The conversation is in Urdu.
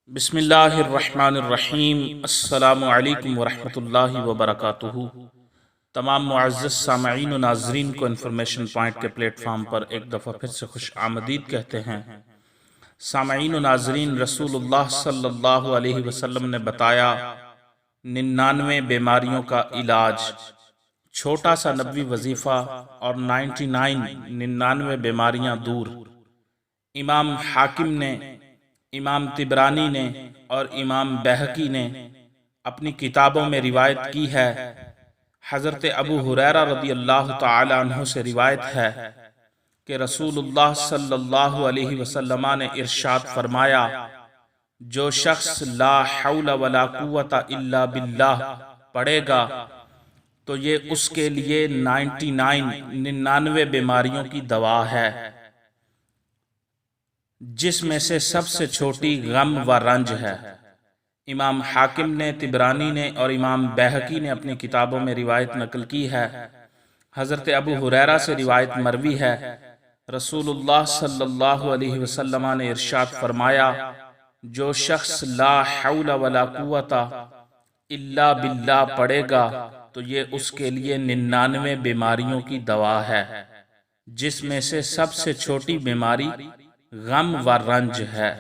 بسم اللہ الرحمن الرحیم۔ السلام علیکم ورحمۃ اللہ وبرکاتہ۔ تمام معزز سامعین و ناظرین کو انفارمیشن پوائنٹ کے پلیٹ فارم پر ایک دفعہ پھر سے خوش آمدید کہتے ہیں۔ سامعین و ناظرین، رسول اللہ صلی اللہ علیہ وسلم نے بتایا 99 بیماریوں کا علاج، چھوٹا سا نبوی وظیفہ اور 99 بیماریاں دور۔ امام حاکم نے، امام طبرانی نے اور امام بہقی نے اپنی کتابوں میں روایت کی ہے۔ حضرت ابو ہریرہ رضی اللہ تعالی عنہ سے روایت ہے کہ رسول اللہ صلی اللہ علیہ وسلم نے ارشاد فرمایا، جو شخص لا حول ولا قوت الا باللہ پڑھے گا تو یہ اس کے لیے 99 بیماریوں کی دوا ہے، جس میں سے سب سے چھوٹی غم و رنج ہے۔ امام حاکم نے، طبرانی نے اور امام بہقی نے اپنی کتابوں میں روایت نقل کی ہے۔ حضرت ابو ہریرہ سے روایت مروی ہے، رسول اللہ صلی اللہ علیہ وسلم نے ارشاد فرمایا، جو شخص لا حول ولا قوت الا باللہ پڑھے گا تو یہ اس کے لیے 99 بیماریوں کی دوا ہے، جس میں سے سب سے چھوٹی بیماری غم و رنج ہے۔